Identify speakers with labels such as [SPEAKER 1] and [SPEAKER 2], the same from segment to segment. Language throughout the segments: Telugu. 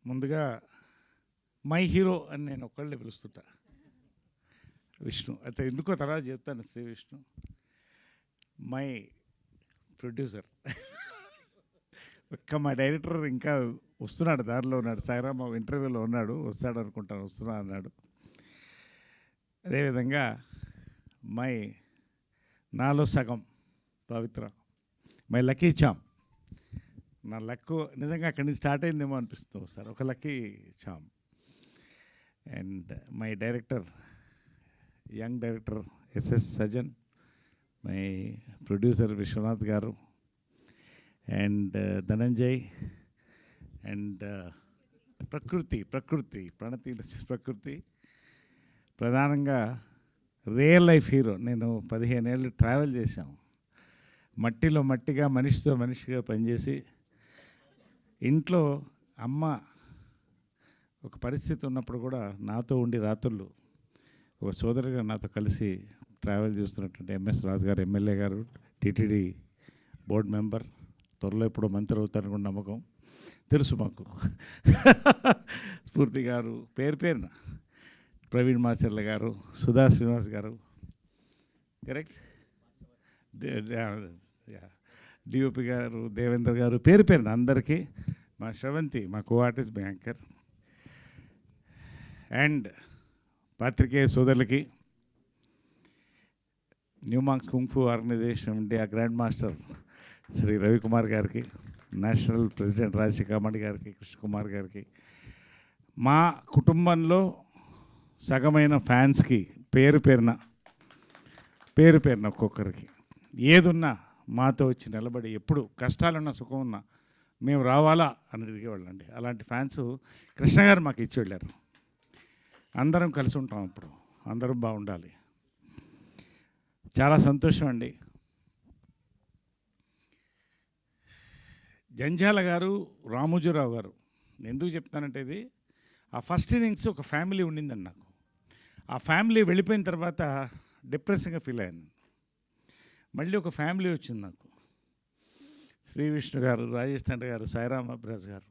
[SPEAKER 1] ముందుగా మై హీరో అని నేను ఒక్కళ్ళే పిలుస్తుంటా, విష్ణు. అయితే ఎందుకో తర్వాత చెప్తాను. Sree Vishnu my producer. ఒక్క మా డైరెక్టర్ ఇంకా వస్తున్నాడు, దారిలో ఉన్నాడు. సాయిరామ్ ఇంటర్వ్యూలో ఉన్నాడు, వస్తాడు అనుకుంటాను, వస్తున్నా అన్నాడు. అదేవిధంగా మై నాలో సగం పవిత్ర, మై లక్కీ చామ్. నా లక్కు నిజంగా అక్కడి నుంచి స్టార్ట్ అయిందేమో అనిపిస్తుంది సార్, ఒక lucky charm. And my director, young director SS Sajan, my producer Vishwanath garu, and Dhananjay, and ప్రకృతి ప్రణతి ప్రకృతి. ప్రధానంగా రియల్ లైఫ్ హీరో. నేను 15 ఏళ్ళు ట్రావెల్ చేశాం, మట్టిలో మట్టిగా, మనిషితో మనిషిగా పనిచేసి, ఇంట్లో అమ్మ ఒక పరిస్థితి ఉన్నప్పుడు కూడా నాతో ఉండి రాత్రులు ఒక సోదరుగా నాతో కలిసి ట్రావెల్ చేస్తున్నటువంటి ఎంఎస్ రాజు గారు, ఎమ్మెల్యే గారు, టీటీడీ బోర్డు మెంబర్, త్వరలో ఎప్పుడో మంత్రి అవుతారనుకున్న నమ్మకం తెలుసు మాకు. స్ఫూర్తి గారు, పేరు పేరున ప్రవీణ్ మాచర్ల గారు, సుధా శ్రీనివాస్ గారు, కరెక్ట్, డిఓపి గారు, దేవేంద్ర గారు, పేరు పేరున అందరికీ, మా శ్రవంతి, మా కో ఆర్టిస్ట్, మా యాంకర్, అండ్ పాత్రికేయ సోదరులకి, new monks kung fu organisation India grand master Shri Ravikumar గారికి, నేషనల్ ప్రెసిడెంట్ రాజశేఖర్ గారికి, కృష్ణకుమార్ గారికి, మా కుటుంబంలో సగమైన ఫ్యాన్స్కి పేరు పేరున ఒక్కొక్కరికి, ఏదున్నా మాతో వచ్చి నిలబడి, ఎప్పుడు కష్టాలున్నా సుఖం ఉన్నా మేము రావాలా అని అడిగేవాళ్ళండి. అలాంటి ఫ్యాన్స్ కృష్ణ గారు మాకు ఇచ్చి వెళ్ళారు. అందరం కలిసి ఉంటాం, ఇప్పుడు అందరం బాగుండాలి. చాలా సంతోషం అండి. జంజాల గారు, రామోజీరావు గారు, ఎందుకు చెప్తానంటే, ఇది ఆ ఫస్ట్ ఇన్నింగ్స్ ఒక ఫ్యామిలీ ఉండిందండి నాకు. ఆ ఫ్యామిలీ వెళ్ళిపోయిన తర్వాత డిప్రెసింగ్గా ఫీల్ అయ్యాను. మళ్ళీ ఒక ఫ్యామిలీ వచ్చింది నాకు. శ్రీ విష్ణు గారు, రాజేష్ తండ్రి గారు, సాయిరామ్ అబ్రాజ్ గారు,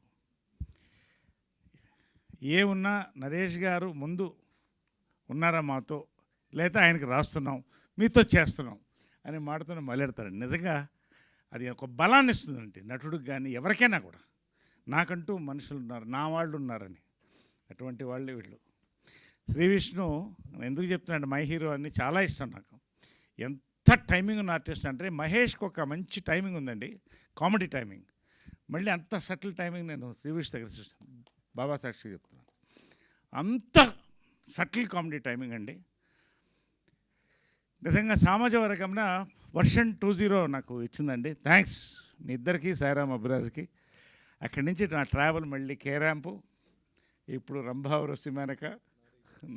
[SPEAKER 1] ఏమున్నా నరేష్ గారు ముందు ఉన్నారా మాతో, లేదా ఆయనకి రాస్తున్నాం, మీతో చేస్తున్నాం అని మాటతో మొదలెడతారండి. నిజంగా అది ఒక బలాన్ని ఇస్తుందండి నటుడికి కానీ ఎవరికైనా కూడా. నాకంటూ మనుషులు ఉన్నారు, నా వాళ్ళు ఉన్నారని, అటువంటి వాళ్ళే వీళ్ళు. శ్రీ విష్ణు ఎందుకు చెప్తున్నాడు మై హీరో అని, చాలా ఇష్టం నాకు. ఎంత టైమింగ్ ఉన్న ఆర్టిస్ట్ అంటే, మహేష్కి ఒక మంచి టైమింగ్ ఉందండి, కామెడీ టైమింగ్. మళ్ళీ అంత సటిల్ టైమింగ్ నేను శ్రీ విష్ణు దగ్గర చూస్తాను, బాబా సాక్షి చెప్తున్నాను. అంత సటిల్ కామెడీ టైమింగ్ అండి. నిజంగా సామాజిక వర్గంన వర్షన్ 20 నాకు ఇచ్చిందండి. థ్యాంక్స్ మీ ఇద్దరికి, సాయిరామ్ అబ్రాజ్కి. అక్కడి నుంచి నా ట్రావెల్ మళ్ళీ కేరాంపు, ఇప్పుడు రంభావరం సిమానక,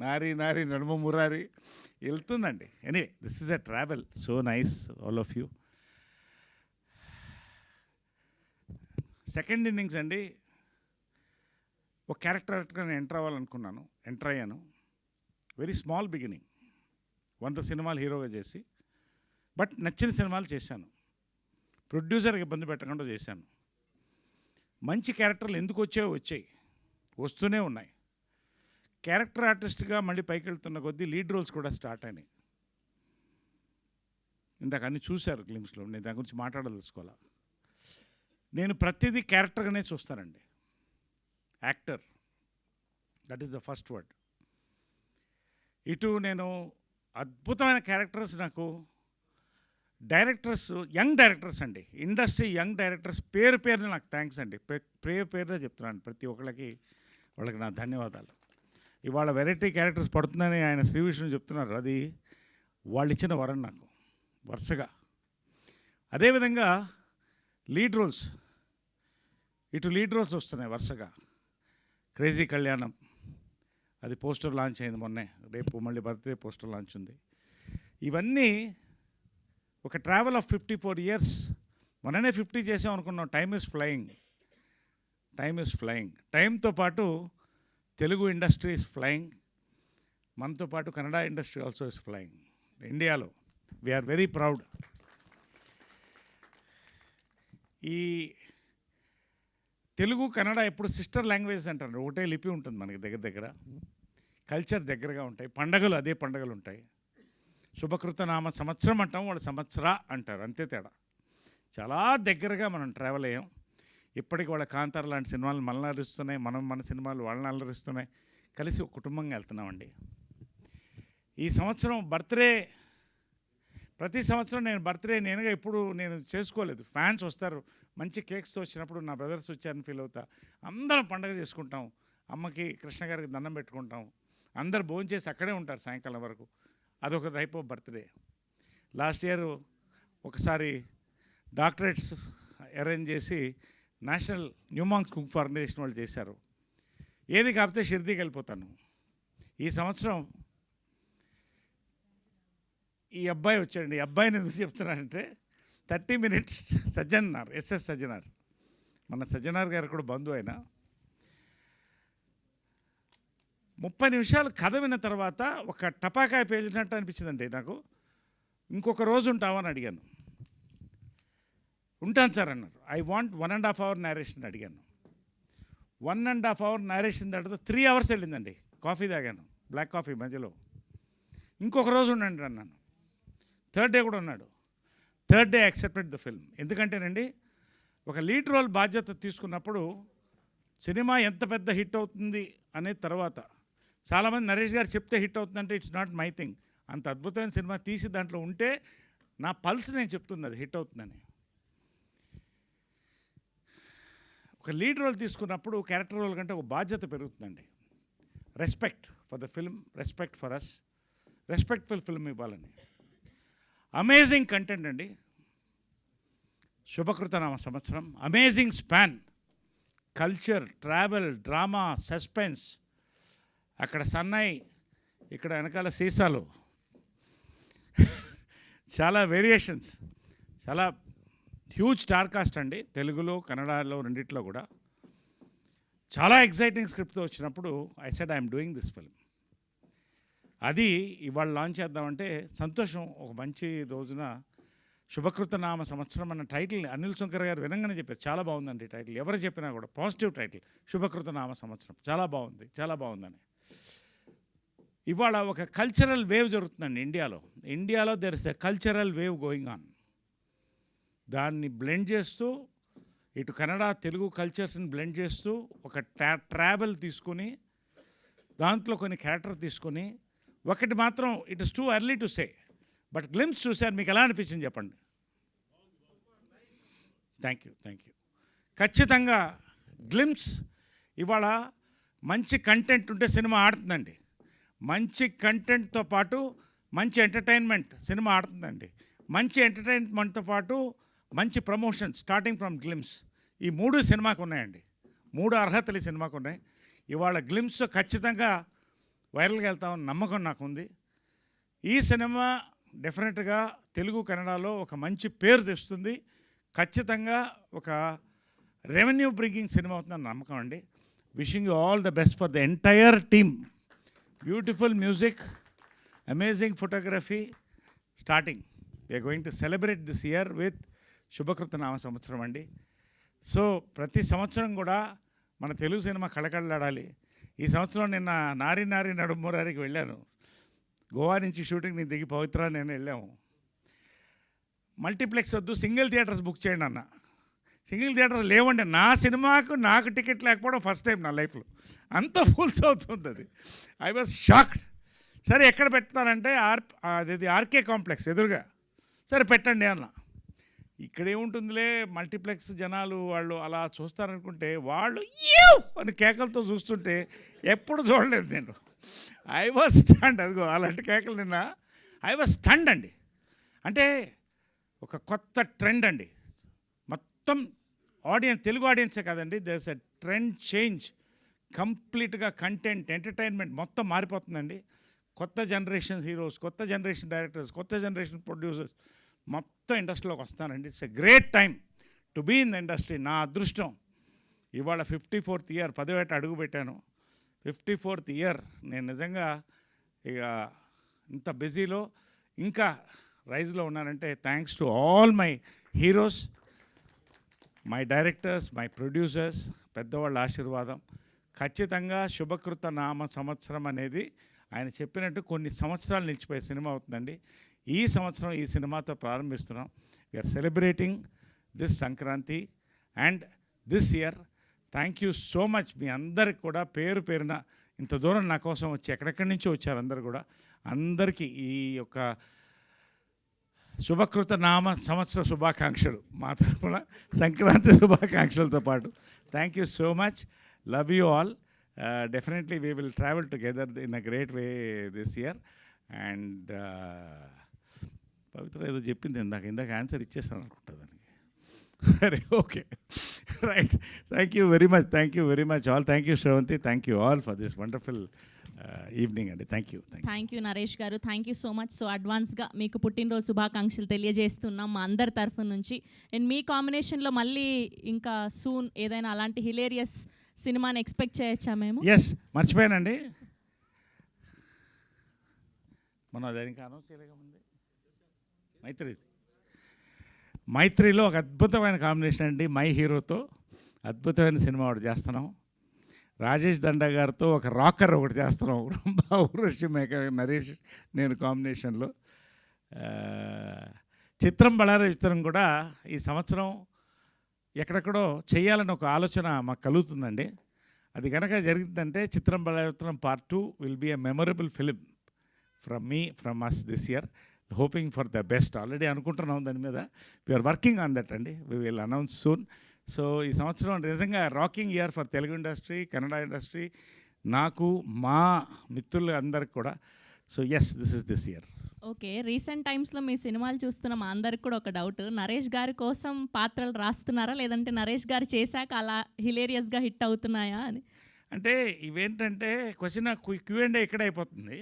[SPEAKER 1] నారీ నడుమ మురారి వెళ్తుందండి. Anyway, this is a travel, so nice all of you. Second innings అండి, ఒక క్యారెక్టర్గా నేను ఎంటర్ అయ్యాను. వెరీ స్మాల్ బిగినింగ్, 100 సినిమాలు హీరోగా చేసి, బట్ నచ్చిన సినిమాలు చేశాను. ప్రొడ్యూసర్కి ఇబ్బంది పెట్టకుండా చేశాను. మంచి క్యారెక్టర్లు ఎందుకు వచ్చాయి, వస్తూనే ఉన్నాయి. క్యారెక్టర్ ఆర్టిస్ట్గా మళ్ళీ పైకి వెళ్తున్న కొద్దీ లీడ్ రోల్స్ కూడా స్టార్ట్ అయినాయి. ఇందాక అన్నీ చూశారు గ్లిమ్స్లో, నేను దాని గురించి మాట్లాడదలుచుకోవాలా. నేను ప్రతిదీ క్యారెక్టర్గానే చూస్తానండి. Actor, that is the first word. ఇటు నేను అద్భుతమైన క్యారెక్టర్స్, నాకు డైరెక్టర్స్, యంగ్ డైరెక్టర్స్ అండి, ఇండస్ట్రీ యంగ్ డైరెక్టర్స్ పేరున నాకు థ్యాంక్స్ అండి. పేరున చెప్తున్నాను ప్రతి ఒక్కళ్ళకి, వాళ్ళకి నా ధన్యవాదాలు. ఇవాళ వెరైటీ క్యారెక్టర్స్ పడుతుందని ఆయన శ్రీ విష్ణు చెప్తున్నారు, అది వాళ్ళు ఇచ్చిన వరం నాకు వరుసగా. అదేవిధంగా లీడ్ రోల్స్, ఇటు లీడ్ రోల్స్ వస్తున్నాయి వరుసగా. క్రేజీ కళ్యాణం, అది పోస్టర్ లాంచ్ అయింది మొన్నే, రేపు మళ్ళీ బర్త్డే పోస్టర్ లాంచ్ ఉంది. ఇవన్నీ ఒక ట్రావెల్ ఆఫ్ 54 years. మొన్ననే 50 చేసాం అనుకున్నాం. Time is flying. టైంతో పాటు తెలుగు ఇండస్ట్రీ ఈజ్ ఫ్లయింగ్, మనతో పాటు Kannada industry also is flying. ఇండియాలో వీఆర్ వెరీ ప్రౌడ్. ఈ తెలుగు కన్నడ ఎప్పుడు సిస్టర్ లాంగ్వేజ్ అంటారు. ఒకటే లిపి ఉంటుంది మనకి దగ్గర దగ్గర, కల్చర్ దగ్గరగా ఉంటాయి, పండగలు అదే పండగలు ఉంటాయి. శుభకృత నామ సంవత్సరం అంటాం, వాళ్ళు సంవత్సర అంటారు, అంతే తేడా. చాలా దగ్గరగా మనం ట్రావెల్ అయ్యాం. ఇప్పటికి వాళ్ళ కాంతార లాంటి సినిమాలు మనల్ని అలరిస్తున్నాయి, మనం మన సినిమాలు వాళ్ళని అలరిస్తున్నాయి. కలిసి ఒక కుటుంబంగా వెళ్తున్నామండి. ఈ సంవత్సరం బర్త్డే, ప్రతి సంవత్సరం నేను బర్త్డే నేనుగా ఎప్పుడు నేను చేసుకోలేదు. ఫ్యాన్స్ వస్తారు, మంచి కేక్స్తో వచ్చినప్పుడు నా బ్రదర్స్ వచ్చారని ఫీల్ అవుతా. అందరం పండుగ చేసుకుంటాం, అమ్మకి కృష్ణ గారికి దండం పెట్టుకుంటాం, అందరు భోంచేసి అక్కడే ఉంటారు సాయంకాలం వరకు. అదొక type of birthday. Last year ఒకసారి డాక్టరేట్స్ అరేంజ్ చేసి నేషనల్ న్యూమాంగ్స్ కుక్ ఆర్గనైజేషన్ వాళ్ళు చేశారు. ఏది కాకపోతే షిర్దీకి వెళ్ళిపోతాను. ఈ సంవత్సరం ఈ అబ్బాయి వచ్చాడండి. ఈ అబ్బాయిని ఎందుకు చెప్తున్నానంటే 30 minutes సజ్జనార్, ఎస్ఎస్ సజ్జనార్, మన సజ్జనార్ గారు కూడా బంధువు అయినా. 30 నిమిషాలు కథ విన్న తర్వాత ఒక టపాకాయ పేల్చినట్టు అనిపించిందండి నాకు. ఇంకొక రోజు ఉంటామని అడిగాను. ఉంటాను సార్ అన్నారు. ఐ వాంట్ 1.5 hour నేరేషన్ అడిగాను. 1.5 hour నేరేషన్ తర్వాత 3 hours వెళ్ళిందండి. కాఫీ తాగాను, బ్లాక్ కాఫీ మధ్యలో. ఇంకొక రోజు ఉండండి అన్నాను. థర్డ్ డే కూడా ఉన్నాడు. Third day accepted the film. ఎందుకంటేనండి, ఒక లీడ్ రోల్ బాధ్యత తీసుకున్నప్పుడు సినిమా ఎంత పెద్ద హిట్ అవుతుంది అనే తర్వాత, చాలామంది నరేష్ గారు చెప్తే హిట్ అవుతుందంటే ఇట్స్ నాట్ మై థింగ్. అంత అద్భుతమైన సినిమా తీసి దాంట్లో ఉంటే నా పల్స్ నేను చెప్తుంది అది హిట్ అవుతుందని. ఒక లీడ్ రోల్ తీసుకున్నప్పుడు క్యారెక్టర్ రోల్ కంటే ఒక బాధ్యత పెరుగుతుందండి. Respect for the film, respect for us, respectful film ఇవ్వాలని. అమేజింగ్ కంటెంట్ అండి. శుభకృతనామ సంవత్సరం, amazing span, culture, travel, drama, suspense. అక్కడ సన్నాయి, ఇక్కడ వెనకాల సీసాలు, చాలా వేరియేషన్స్, చాలా హ్యూజ్ స్టార్ కాస్ట్ అండి. తెలుగులో కన్నడలో రెండిట్లో కూడా చాలా ఎగ్జైటింగ్ స్క్రిప్ట్తో వచ్చినప్పుడు I said I'm doing this film. అది ఇవాళ లాంచ్ చేద్దామంటే సంతోషం. ఒక మంచి రోజున శుభకృత నామ సంవత్సరం అన్న టైటిల్ అనిల్ శంకర్ గారు వినంగానే చెప్పారు, చాలా బాగుందండి టైటిల్. ఎవరు చెప్పినా కూడా పాజిటివ్ టైటిల్, శుభకృత నామ సంవత్సరం, చాలా బాగుంది, చాలా బాగుందని. ఇవాళ ఒక కల్చరల్ వేవ్ జరుగుతుందండి ఇండియాలో there is a cultural wave going on. దాన్ని బ్లెండ్ చేస్తూ, ఇటు కన్నడ తెలుగు కల్చర్స్ని బ్లెండ్ చేస్తూ, ఒక ట్రావెల్ తీసుకుని, దాంట్లో కొన్ని క్యారెక్టర్ తీసుకొని, ఒకటి మాత్రం it is too early to say, but glimpse చూశారు, మీకు ఎలా అనిపించింది చెప్పండి. Thank you. ఖచ్చితంగా గ్లిమ్స్ ఇవాళ మంచి కంటెంట్ ఉంటే సినిమా ఆడుతుందండి. మంచి కంటెంట్తో పాటు మంచి ఎంటర్టైన్మెంట్ సినిమా ఆడుతుందండి. మంచి ఎంటర్టైన్మెంట్తో పాటు మంచి ప్రమోషన్ స్టార్టింగ్ ఫ్రమ్ గ్లిమ్స్. ఈ 3 సినిమాకు ఉన్నాయండి. 3 అర్హతలు ఈ సినిమాకు ఉన్నాయి. ఇవాళ గ్లిమ్స్ ఖచ్చితంగా వైరల్గా వెళ్తామని నమ్మకం నాకుంది. ఈ సినిమా డెఫినెట్గా తెలుగు కన్నడలో ఒక మంచి పేరు తెస్తుంది. ఖచ్చితంగా ఒక రెవెన్యూ బ్రింగింగ్ సినిమా అవుతుందని నమ్మకం అండి. Wishing you all the best for the entire team. Beautiful music, amazing photography, starting. We are going to celebrate this year with శుభకృత నామ సంవత్సరం అండి. సో ప్రతి సంవత్సరం కూడా మన తెలుగు సినిమా కళకళలాడాలి. ఈ సంవత్సరం నిన్న నారి నడుమూరారికి వెళ్ళాను. గోవా నుంచి షూటింగ్ని దిగి పవిత్ర నేను వెళ్ళాము. మల్టీప్లెక్స్ వద్దు, సింగిల్ థియేటర్స్ బుక్ చేయండి అన్న. సింగిల్ థియేటర్స్ లేవండి. నా సినిమాకు నాకు టికెట్ లేకపోవడం ఫస్ట్ టైం నా లైఫ్లో. అంత ఫుల్స్ అవుతుంది అది. I was shocked. సరే ఎక్కడ పెడతారంటే అది ఆర్కే కాంప్లెక్స్ ఎదురుగా. సరే పెట్టండి అన్న. ఇక్కడేముంటుందిలే, మల్టీప్లెక్స్ జనాలు వాళ్ళు అలా చూస్తారనుకుంటే వాళ్ళు అని కేకలతో చూస్తుంటే ఎప్పుడు చూడలేదు నేను. I was stunned. అదిగో అలాంటి కేకలు నిన్న. ఐ వాజ్ స్టండ్ అండి. అంటే ఒక కొత్త ట్రెండ్ అండి. మొత్తం ఆడియన్స్, తెలుగు ఆడియన్సే కాదండి, there is a trend change. కంప్లీట్గా కంటెంట్, ఎంటర్టైన్మెంట్ మొత్తం మారిపోతుందండి. కొత్త జనరేషన్ హీరోస్, కొత్త జనరేషన్ డైరెక్టర్స్, కొత్త జనరేషన్ ప్రొడ్యూసర్స్ మొత్తం ఇండస్ట్రీలోకి వస్తానండి. It's a great time to be in the industry. నా అదృష్టం ఇవాళ 54th ఇయర్, 10వ ఏట అడుగు పెట్టాను. 54th year. నేను నిజంగా ఇక ఇంత బిజీలో ఇంకా రైజ్లో ఉన్నానంటే thanks to all my heroes. My directors, my producers, పెద్దవాళ్ళ ఆశీర్వాదం. ఖచ్చితంగా శుభకృత నామ సంవత్సరం అనేది ఆయన చెప్పినట్టు కొన్ని సంవత్సరాలు నిలిచిపోయే సినిమా అవుతుందండి. ఈ సంవత్సరం ఈ సినిమాతో ప్రారంభిస్తున్నాం. We are celebrating this Sankranti and this year. Thank you so much. మీ అందరికి కూడా పేరు పేరున ఇంత దూరం నా కోసం వచ్చి ఎక్కడెక్కడి నుంచో వచ్చారు అందరు కూడా. అందరికీ ఈ యొక్క శుభకృత నామ సంవత్సర శుభాకాంక్షలు, మా తరఫున సంక్రాంతి శుభాకాంక్షలతో పాటు. Thank you so much. Love you all. Definitely we will travel together in a great way this year. And Pavitra ఏదో చెప్పింది ఇందాక ఆన్సర్ ఇచ్చేస్తాను అనుకుంటా దానికి. సరే, okay, right. Thank you very much all. Thank you Sravanthi. Thank you all for this wonderful evening అండి. థ్యాంక్ యూ
[SPEAKER 2] నరేష్ గారు. Thank you so much. So అడ్వాన్స్గా మీకు పుట్టినరోజు శుభాకాంక్షలు తెలియజేస్తున్నాం మా అందరి తరఫు నుంచి. అండ్ మీ కాంబినేషన్లో మళ్ళీ ఇంకా సూన్ ఏదైనా అలాంటి హిలేరియస్ సినిమాని ఎక్స్పెక్ట్ చేయొచ్చా మేము?
[SPEAKER 1] ఎస్, మర్చిపోయానండి, మనం దానికి అనౌన్స్ చేయలేక ముందే మైత్రిలో ఒక అద్భుతమైన కాంబినేషన్ అండి. మై హీరోతో అద్భుతమైన సినిమా ఒకటి చేస్తున్నాం. రాజేష్ దండా గారితో ఒక రాకర్ ఒకటి చేస్తున్నాం. ఊర్వశి మేక నరేష్ నేను కాంబినేషన్లో. చిత్రం బళార చిత్రం కూడా ఈ సంవత్సరం ఎక్కడెక్కడో చేయాలని ఒక ఆలోచన మాకు కలుగుతుందండి. అది కనుక జరిగిందంటే చిత్రం బళార చిత్రం part 2 will be a memorable film from us this year. Hoping for the best. Already అనుకుంటున్నాం దాని మీద. వీఆర్ వర్కింగ్ ఆన్ దట్ అండి. We will announce soon. So ఈ సంవత్సరం నిజంగా rocking year for Telugu industry, Kannada industry, నాకు, మా మిత్రులు అందరికి కూడా. So yes, this year.
[SPEAKER 2] Okay, recent టైమ్స్లో మీ సినిమాలు చూస్తున్న మా అందరికి కూడా ఒక డౌట్. నరేష్ గారి కోసం పాత్రలు రాస్తున్నారా, లేదంటే నరేష్ గారు చేశాక అలా హిలేరియస్గా హిట్ అవుతున్నాయా అని?
[SPEAKER 1] అంటే ఇవేంటంటే క్వశ్చన్ Q&A ఇక్కడ అయిపోతుంది.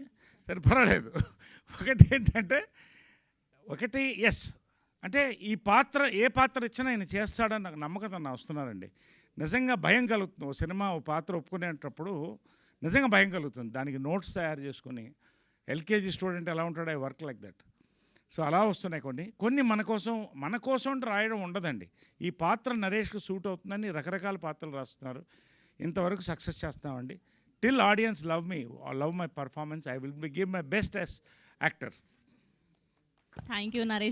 [SPEAKER 1] సరే, పర్వాలేదు. ఒకటి ఎస్ అంటే ఈ పాత్ర ఏ పాత్ర ఇచ్చినా ఆయన చేస్తాడని నాకు నమ్మకం వస్తున్నారండి. నిజంగా భయం కలుగుతుంది. ఓ సినిమా ఓ పాత్ర ఒప్పుకునేటప్పుడు నిజంగా భయం కలుగుతుంది. దానికి నోట్స్ తయారు చేసుకొని ఎల్కేజీ స్టూడెంట్ ఎలా ఉంటాడో I work like that. So అలా వస్తున్నాయి కొన్ని మన కోసం రాయడం ఉండదండి. ఈ పాత్ర నరేష్కు సూట్ అవుతుందని రకరకాల పాత్రలు రాస్తున్నారు. ఇంతవరకు సక్సెస్ చేస్తామండి. Till audience love my performance, I will give my best as actor.
[SPEAKER 2] Thank you Naresh.